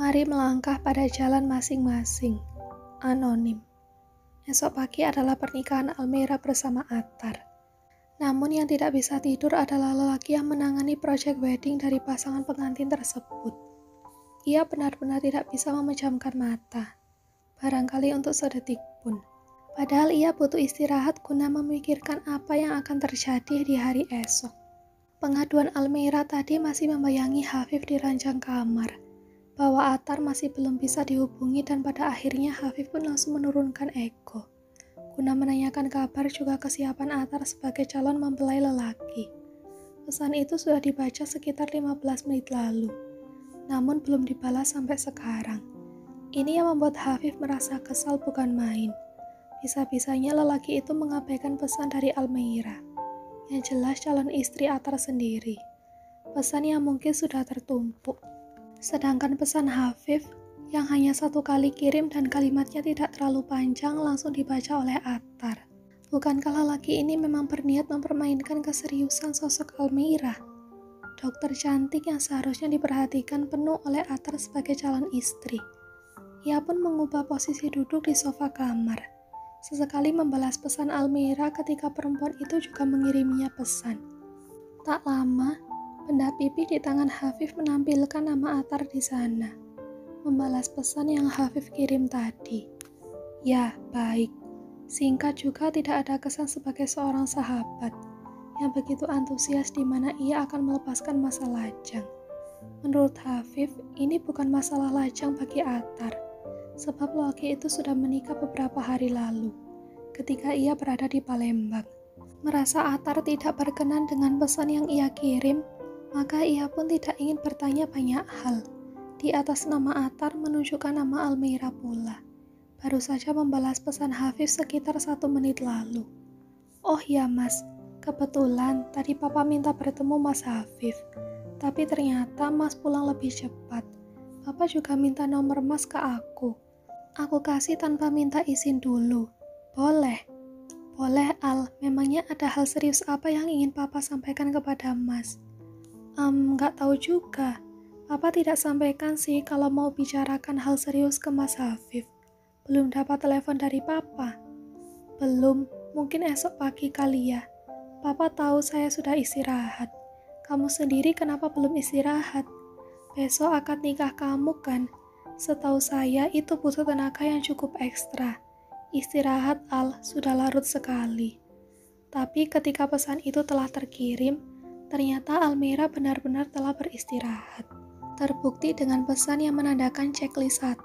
Mari melangkah pada jalan masing-masing. Anonim. Esok pagi adalah pernikahan Almira bersama Attar. Namun yang tidak bisa tidur adalah lelaki yang menangani proyek wedding dari pasangan pengantin tersebut. Ia benar-benar tidak bisa memejamkan mata, barangkali untuk sedetik pun. Padahal ia butuh istirahat guna memikirkan apa yang akan terjadi di hari esok. Pengaduan Almira tadi masih membayangi Hafif di ranjang kamar, bahwa Attar masih belum bisa dihubungi dan pada akhirnya Hafif pun langsung menurunkan ego, guna menanyakan kabar juga kesiapan Attar sebagai calon mempelai lelaki. Pesan itu sudah dibaca sekitar 15 menit lalu, namun belum dibalas sampai sekarang. Ini yang membuat Hafif merasa kesal bukan main. Bisa-bisanya lelaki itu mengabaikan pesan dari Almira, yang jelas calon istri Attar sendiri. Pesan yang mungkin sudah tertumpuk. Sedangkan pesan Hafif yang hanya satu kali kirim dan kalimatnya tidak terlalu panjang langsung dibaca oleh Attar. Bukankah lelaki ini memang berniat mempermainkan keseriusan sosok Almira? Dokter cantik yang seharusnya diperhatikan penuh oleh Attar sebagai calon istri. Ia pun mengubah posisi duduk di sofa kamar. Sesekali membalas pesan Almira ketika perempuan itu juga mengiriminya pesan. Tak lama, benda pipih di tangan Hafif menampilkan nama Attar di sana, membalas pesan yang Hafif kirim tadi. Ya, baik. Singkat juga tidak ada kesan sebagai seorang sahabat yang begitu antusias di mana ia akan melepaskan masa lajang. Menurut Hafif, ini bukan masalah lajang bagi Attar, sebab lelaki itu sudah menikah beberapa hari lalu, ketika ia berada di Palembang. Merasa Attar tidak berkenan dengan pesan yang ia kirim, maka ia pun tidak ingin bertanya banyak hal. Di atas nama Attar menunjukkan nama Almira pula. Baru saja membalas pesan Hafif sekitar 1 menit lalu. Oh ya mas, kebetulan tadi papa minta bertemu mas Hafif, tapi ternyata mas pulang lebih cepat. Papa juga minta nomor mas ke aku. Aku kasih tanpa minta izin dulu. Boleh? Boleh Al, memangnya ada hal serius apa yang ingin papa sampaikan kepada mas? Nggak tahu juga. Papa tidak sampaikan sih kalau mau bicarakan hal serius ke mas Hafif. Belum dapat telepon dari papa? Belum, mungkin esok pagi kali ya. Papa tahu saya sudah istirahat. Kamu sendiri kenapa belum istirahat? Besok akad nikah kamu kan? Setahu saya itu butuh tenaga yang cukup ekstra. Istirahat Al, sudah larut sekali. Tapi ketika pesan itu telah terkirim, ternyata Almira benar-benar telah beristirahat. Terbukti dengan pesan yang menandakan checklist 1.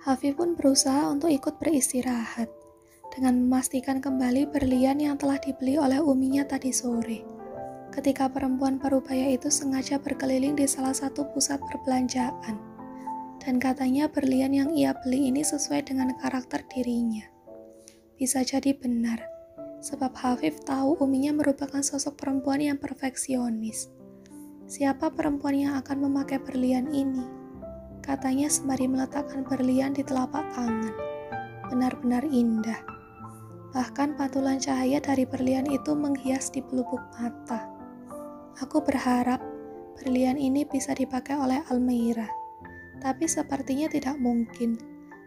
Hafif pun berusaha untuk ikut beristirahat, dengan memastikan kembali berlian yang telah dibeli oleh uminya tadi sore. Ketika perempuan parubaya itu sengaja berkeliling di salah satu pusat perbelanjaan, dan katanya berlian yang ia beli ini sesuai dengan karakter dirinya. Bisa jadi benar, sebab Hafif tahu uminya merupakan sosok perempuan yang perfeksionis. Siapa perempuan yang akan memakai berlian ini? Katanya sembari meletakkan berlian di telapak tangan. Benar-benar indah. Bahkan pantulan cahaya dari berlian itu menghias di pelupuk mata. Aku berharap berlian ini bisa dipakai oleh Almira. Tapi sepertinya tidak mungkin.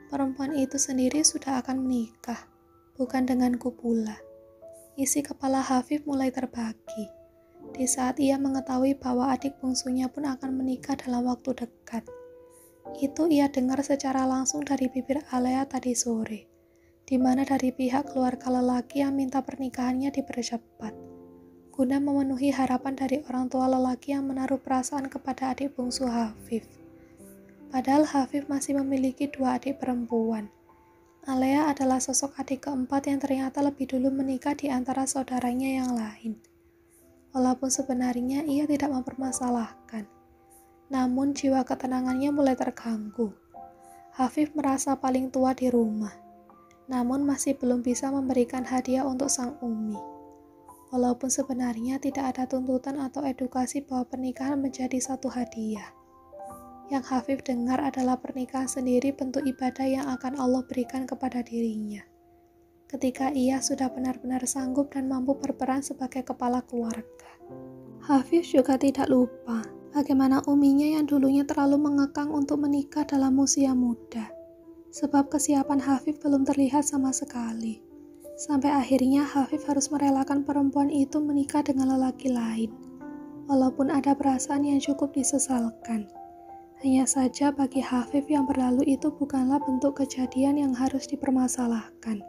Perempuan itu sendiri sudah akan menikah, bukan denganku pula. Isi kepala Hafif mulai terbagi. Di saat ia mengetahui bahwa adik bungsunya pun akan menikah dalam waktu dekat. Itu ia dengar secara langsung dari bibir Alea tadi sore, di mana dari pihak keluarga lelaki yang minta pernikahannya dipercepat, guna memenuhi harapan dari orang tua lelaki yang menaruh perasaan kepada adik bungsu Hafif. Padahal Hafif masih memiliki 2 adik perempuan. Alea adalah sosok adik keempat yang ternyata lebih dulu menikah di antara saudaranya yang lain. Walaupun sebenarnya ia tidak mempermasalahkan, namun jiwa ketenangannya mulai terganggu. Hafif merasa paling tua di rumah, namun masih belum bisa memberikan hadiah untuk sang umi. Walaupun sebenarnya tidak ada tuntutan atau edukasi bahwa pernikahan menjadi satu hadiah. Yang Hafif dengar adalah pernikahan sendiri bentuk ibadah yang akan Allah berikan kepada dirinya, ketika ia sudah benar-benar sanggup dan mampu berperan sebagai kepala keluarga. Hafif juga tidak lupa Bagaimana uminya yang dulunya terlalu mengekang untuk menikah dalam usia muda. Sebab kesiapan Hafif belum terlihat sama sekali. Sampai akhirnya Hafif harus merelakan perempuan itu menikah dengan lelaki lain. Walaupun ada perasaan yang cukup disesalkan. Hanya saja bagi Hafif yang berlalu itu bukanlah bentuk kejadian yang harus dipermasalahkan.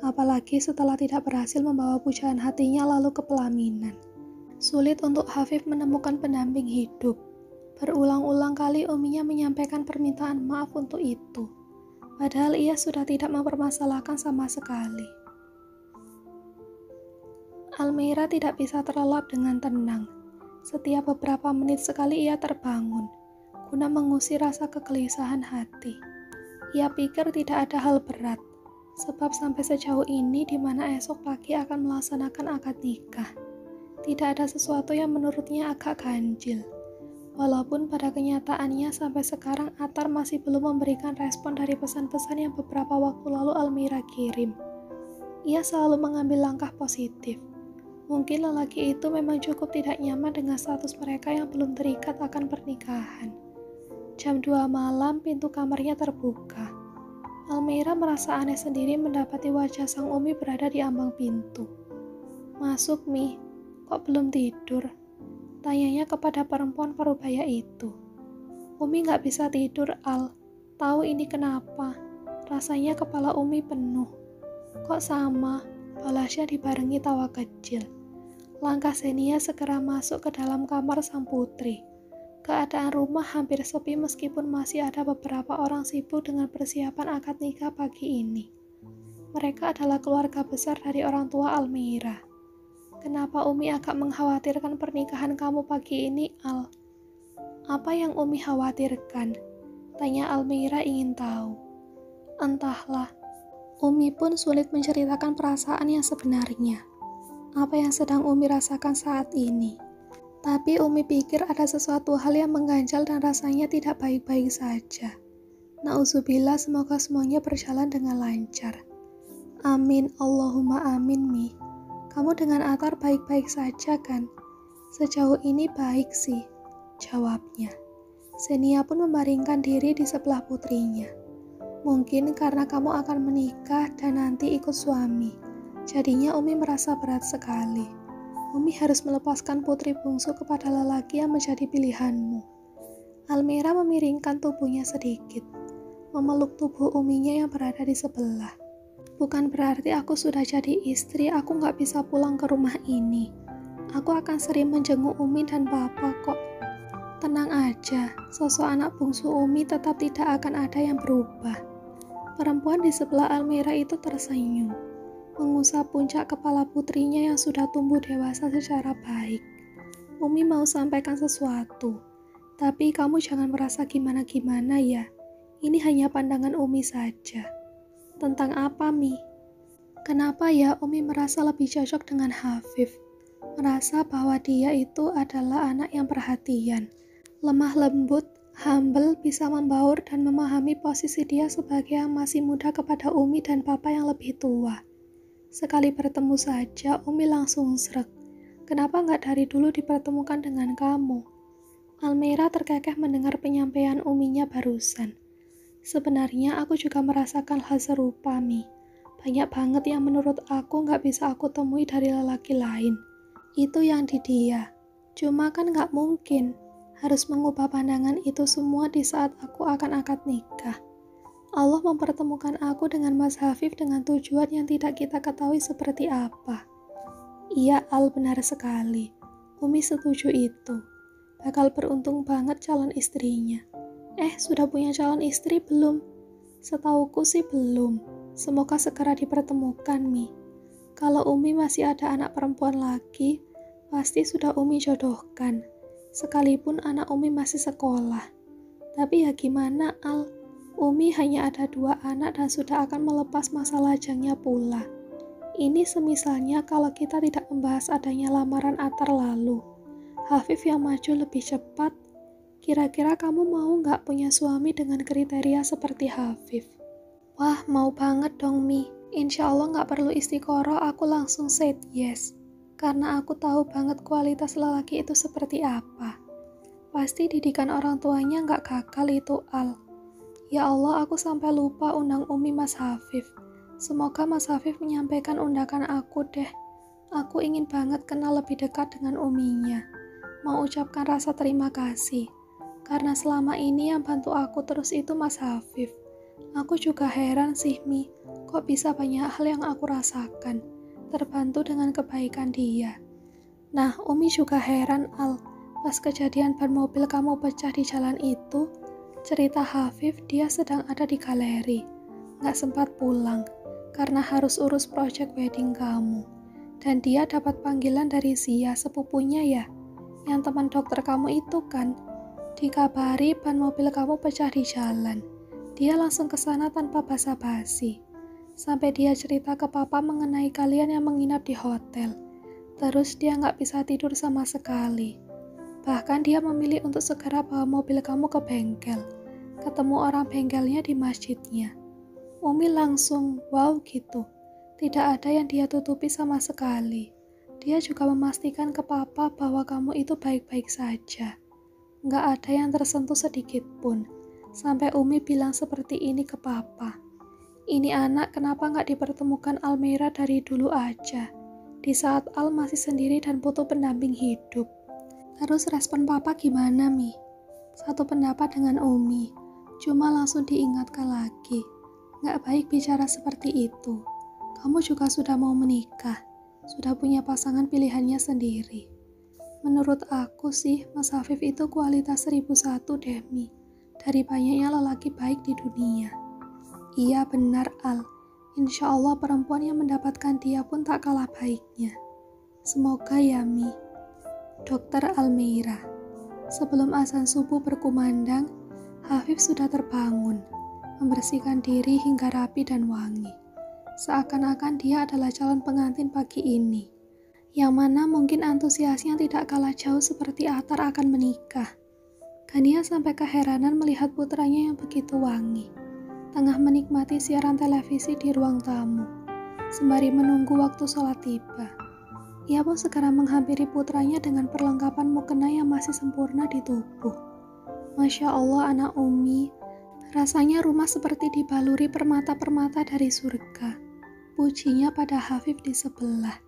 Apalagi setelah tidak berhasil membawa pujaan hatinya lalu ke pelaminan. Sulit untuk Hafif menemukan pendamping hidup. Berulang-ulang kali uminya menyampaikan permintaan maaf untuk itu. Padahal ia sudah tidak mempermasalahkan sama sekali. Almira tidak bisa terlelap dengan tenang. Setiap beberapa menit sekali ia terbangun, guna mengusir rasa kegelisahan hati. Ia pikir tidak ada hal berat, sebab sampai sejauh ini di mana esok pagi akan melaksanakan akad nikah. Tidak ada sesuatu yang menurutnya agak ganjil. Walaupun pada kenyataannya sampai sekarang Attar masih belum memberikan respon dari pesan-pesan yang beberapa waktu lalu Almira kirim. Ia selalu mengambil langkah positif. Mungkin lelaki itu memang cukup tidak nyaman dengan status mereka yang belum terikat akan pernikahan. Jam 2 malam pintu kamarnya terbuka. Almira merasa aneh sendiri mendapati wajah sang umi berada di ambang pintu. "Masuk, Mi. Kok belum tidur?" Tanyanya kepada perempuan parubaya itu. "Umi gak bisa tidur, Al. Tahu ini kenapa? Rasanya kepala Umi penuh." "Kok sama?" balasnya dibarengi tawa kecil. Langkah Xenia segera masuk ke dalam kamar sang putri. Keadaan rumah hampir sepi meskipun masih ada beberapa orang sibuk dengan persiapan akad nikah pagi ini. Mereka adalah keluarga besar dari orang tua Almira. "Kenapa Umi agak mengkhawatirkan pernikahan kamu pagi ini, Al?" "Apa yang Umi khawatirkan?" tanya Almira ingin tahu. "Entahlah." Umi pun sulit menceritakan perasaan yang sebenarnya. Apa yang sedang Umi rasakan saat ini. Tapi Umi pikir ada sesuatu hal yang mengganjal dan rasanya tidak baik-baik saja. Nauzubillah, semoga semuanya berjalan dengan lancar. Amin, Allahumma amin, Mi. Kamu dengan Attar baik-baik saja kan? Sejauh ini baik sih, jawabnya. Xenia pun membaringkan diri di sebelah putrinya. Mungkin karena kamu akan menikah dan nanti ikut suami. Jadinya Umi merasa berat sekali. Umi harus melepaskan putri bungsu kepada lelaki yang menjadi pilihanmu. Almira memiringkan tubuhnya sedikit, memeluk tubuh Uminya yang berada di sebelah. Bukan berarti aku sudah jadi istri, aku gak bisa pulang ke rumah ini. Aku akan sering menjenguk Umi dan Papa kok. Tenang aja, sosok anak bungsu Umi tetap tidak akan ada yang berubah. Perempuan di sebelah Almira itu tersenyum, mengusap puncak kepala putrinya yang sudah tumbuh dewasa secara baik. Umi mau sampaikan sesuatu, tapi kamu jangan merasa gimana-gimana ya. Ini hanya pandangan Umi saja. Tentang apa, Mi? Kenapa ya Umi merasa lebih cocok dengan Hafif? Merasa bahwa dia itu adalah anak yang perhatian, lemah lembut, humble, bisa membaur dan memahami posisi dia sebagai yang masih muda kepada Umi dan Papa yang lebih tua. Sekali bertemu saja, Umi langsung srek. Kenapa nggak dari dulu dipertemukan dengan kamu? Almira terkekeh mendengar penyampaian Uminya barusan. Sebenarnya aku juga merasakan hal serupa, Mi. Banyak banget yang menurut aku nggak bisa aku temui dari lelaki lain. Itu yang di dia. Cuma kan nggak mungkin harus mengubah pandangan itu semua di saat aku akan akad nikah. Allah mempertemukan aku dengan Mas Hafif dengan tujuan yang tidak kita ketahui seperti apa. Iya, Al, benar sekali. Umi setuju itu. Bakal beruntung banget calon istrinya. Sudah punya calon istri belum? Setauku sih belum. Semoga segera dipertemukan, Mi. Kalau Umi masih ada anak perempuan lagi, pasti sudah Umi jodohkan. Sekalipun anak Umi masih sekolah. Tapi ya gimana, Al? Umi hanya ada 2 anak dan sudah akan melepas masa lajangnya pula. Ini semisalnya kalau kita tidak membahas adanya lamaran Attar lalu. Hafif yang maju lebih cepat. Kira-kira kamu mau nggak punya suami dengan kriteria seperti Hafif? Wah, mau banget dong, Mi. Insya Allah nggak perlu istiqoroh, aku langsung said yes. Karena aku tahu banget kualitas lelaki itu seperti apa. Pasti didikan orang tuanya nggak gagal itu, Al. Ya Allah, aku sampai lupa undang Umi Mas Hafif. Semoga Mas Hafif menyampaikan undangan aku deh. Aku ingin banget kenal lebih dekat dengan Uminya. Mau ucapkan rasa terima kasih. Karena selama ini yang bantu aku terus itu Mas Hafif. Aku juga heran sih, Mi. Kok bisa banyak hal yang aku rasakan. Terbantu dengan kebaikan dia. Nah, Umi juga heran, Al. Pas kejadian ban mobil kamu pecah di jalan itu, cerita Hafif dia sedang ada di galeri. Nggak sempat pulang, karena harus urus project wedding kamu. Dan dia dapat panggilan dari Zia, sepupunya ya, yang teman dokter kamu itu kan. Dikabari ban mobil kamu pecah di jalan. Dia langsung ke sana tanpa basa-basi. Sampai dia cerita ke papa mengenai kalian yang menginap di hotel. Terus dia nggak bisa tidur sama sekali. Bahkan dia memilih untuk segera bawa mobil kamu ke bengkel. Ketemu orang bengkelnya di masjidnya. Umi langsung wow gitu. Tidak ada yang dia tutupi sama sekali. Dia juga memastikan ke papa bahwa kamu itu baik-baik saja. Nggak ada yang tersentuh sedikit pun. Sampai Umi bilang seperti ini ke papa. Ini anak kenapa nggak dipertemukan Almira dari dulu aja? Di saat Al masih sendiri dan butuh pendamping hidup. Terus respon papa gimana, Mi? Satu pendapat dengan Umi. Cuma langsung diingatkan lagi. Nggak baik bicara seperti itu. Kamu juga sudah mau menikah, sudah punya pasangan pilihannya sendiri. Menurut aku sih, Mas Hafif itu kualitas 1001 deh, Mi. Dari banyaknya lelaki baik di dunia. Iya benar, Al. Insya Allah perempuan yang mendapatkan dia pun tak kalah baiknya. Semoga ya, Mi. Dokter Almeira. Sebelum azan subuh berkumandang, Hafif sudah terbangun, membersihkan diri hingga rapi dan wangi. Seakan-akan dia adalah calon pengantin pagi ini, yang mana mungkin antusiasnya tidak kalah jauh seperti Atar akan menikah. Gania sampai keheranan melihat putranya yang begitu wangi, tengah menikmati siaran televisi di ruang tamu, sembari menunggu waktu sholat tiba. Ia pun segera menghampiri putranya dengan perlengkapan mukena yang masih sempurna di tubuh. Masya Allah anak Umi, rasanya rumah seperti dibaluri permata-permata dari surga. Pujinya pada Hafif di sebelah.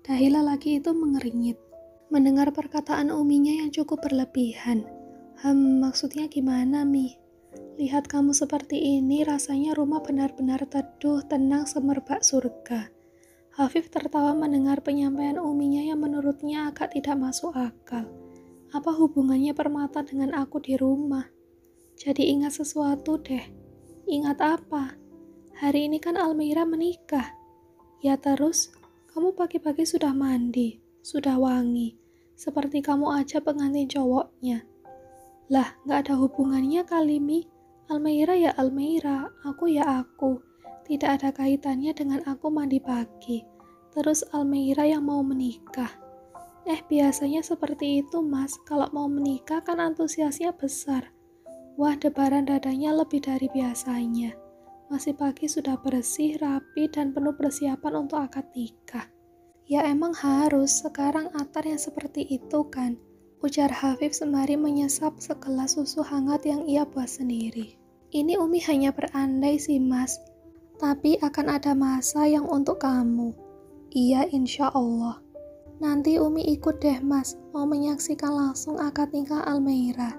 Dahi lelaki itu mengeringit. Mendengar perkataan Uminya yang cukup berlebihan. Maksudnya gimana, Mi? Lihat kamu seperti ini, rasanya rumah benar-benar teduh, tenang semerbak surga. Hafif tertawa mendengar penyampaian Uminya yang menurutnya agak tidak masuk akal. Apa hubungannya permata dengan aku di rumah? Jadi ingat sesuatu deh. Ingat apa? Hari ini kan Almeira menikah. Ya terus, kamu pagi-pagi sudah mandi, sudah wangi. Seperti kamu aja pengantin cowoknya. Lah, gak ada hubungannya kali, Mi. Almeira ya Almeira, aku ya aku. Tidak ada kaitannya dengan aku mandi pagi. Terus Almeira yang mau menikah. Biasanya seperti itu, Mas. Kalau mau menikah kan antusiasnya besar. Wah, debaran dadanya lebih dari biasanya. Masih pagi sudah bersih, rapi, dan penuh persiapan untuk akad nikah. Ya emang harus, sekarang Atar yang seperti itu kan, ujar Hafif sembari menyesap segelas susu hangat yang ia buat sendiri. Ini Umi hanya berandai sih Mas, tapi akan ada masa yang untuk kamu. Iya insya Allah. Nanti Umi ikut deh Mas, mau menyaksikan langsung akad nikah Almeira.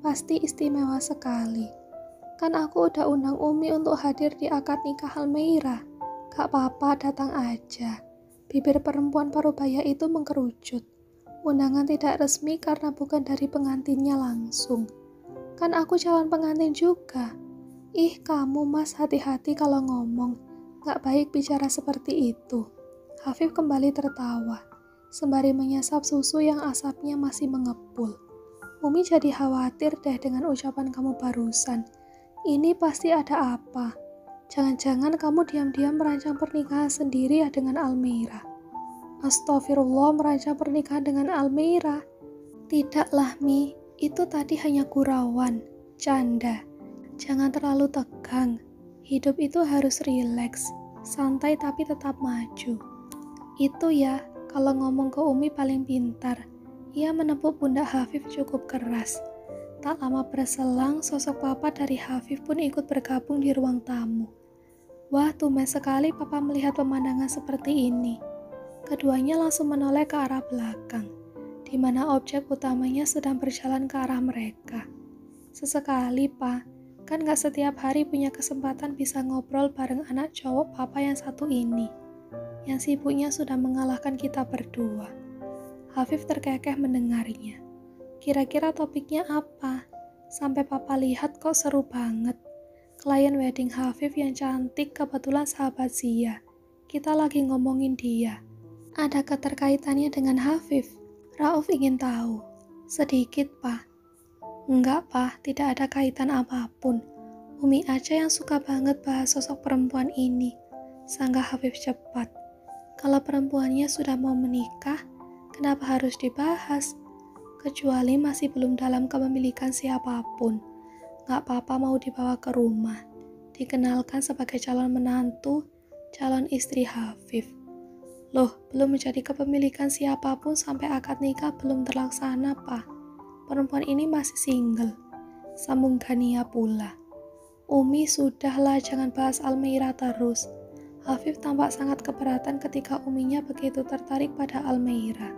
Pasti istimewa sekali. Kan aku udah undang Umi untuk hadir di akad nikah Almeira. Gak apa-apa, datang aja. Bibir perempuan parubaya itu mengkerucut. Undangan tidak resmi karena bukan dari pengantinnya langsung. Kan aku calon pengantin juga. Ih, kamu Mas hati-hati kalau ngomong. Gak baik bicara seperti itu. Hafif kembali tertawa, sembari menyesap susu yang asapnya masih mengepul. Umi jadi khawatir deh dengan ucapan kamu barusan. Ini pasti ada apa? Jangan-jangan kamu diam-diam merancang pernikahan sendiri ya dengan Almeira. Astagfirullah, merancang pernikahan dengan Almeira? Tidaklah Mi, itu tadi hanya gurauan, canda. Jangan terlalu tegang. Hidup itu harus rileks, santai tapi tetap maju. Itu ya, kalau ngomong ke Umi paling pintar. Ia menepuk pundak Hafif cukup keras. Tak lama berselang, sosok papa dari Hafif pun ikut bergabung di ruang tamu. Wah, tumben sekali papa melihat pemandangan seperti ini. Keduanya langsung menoleh ke arah belakang, di mana objek utamanya sedang berjalan ke arah mereka. Sesekali, Pak, kan gak setiap hari punya kesempatan bisa ngobrol bareng anak cowok papa yang satu ini, yang sibuknya sudah mengalahkan kita berdua. Hafif terkekeh mendengarnya. Kira-kira topiknya apa? Sampai papa lihat kok seru banget. Klien wedding Hafif yang cantik kebetulan sahabat Zia. Kita lagi ngomongin dia. Ada keterkaitannya dengan Hafif? Rauf ingin tahu. Sedikit, Pak. Enggak, Pak. Tidak ada kaitan apapun. Umi aja yang suka banget bahas sosok perempuan ini. Sanggah Hafif cepat. Kalau perempuannya sudah mau menikah, kenapa harus dibahas? Kecuali masih belum dalam kepemilikan siapapun. Gak apa-apa mau dibawa ke rumah. Dikenalkan sebagai calon menantu, calon istri Hafif. Loh, belum menjadi kepemilikan siapapun sampai akad nikah belum terlaksana, Pak. Perempuan ini masih single. Sambung Gania pula. Umi, sudahlah, jangan bahas Almeira terus. Hafif tampak sangat keberatan ketika uminya begitu tertarik pada Almeira,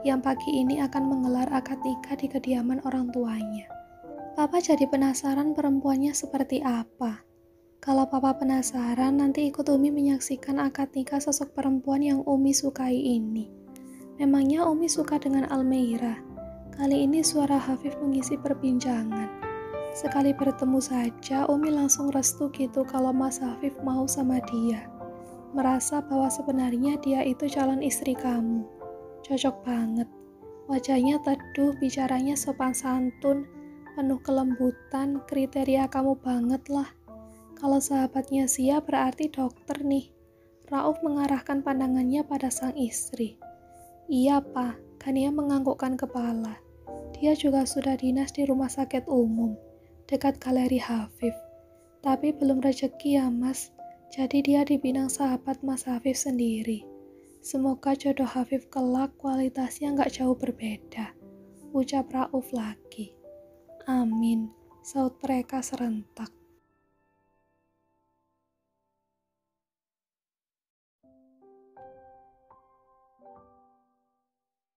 yang pagi ini akan menggelar akad nikah di kediaman orang tuanya. Papa jadi penasaran perempuannya seperti apa. Kalau Papa penasaran, nanti ikut Umi menyaksikan akad nikah sosok perempuan yang Umi sukai ini. Memangnya Umi suka dengan Almeira? Kali ini suara Hafif mengisi perbincangan. Sekali bertemu saja, Umi langsung restu gitu kalau Mas Hafif mau sama dia. Merasa bahwa sebenarnya dia itu calon istri kamu. Cocok banget. Wajahnya teduh, bicaranya sopan santun, penuh kelembutan, kriteria kamu banget lah. Kalau sahabatnya Zia berarti dokter nih. Rauf mengarahkan pandangannya pada sang istri. Iya, Pak. Gania menganggukkan kepala. Dia juga sudah dinas di rumah sakit umum, dekat galeri Hafif. Tapi belum rezeki ya, Mas. Jadi dia dipinang sahabat Mas Hafif sendiri. Semoga jodoh Hafif kelak kualitasnya nggak jauh berbeda, ucap Rauf lagi. Amin, saut mereka serentak.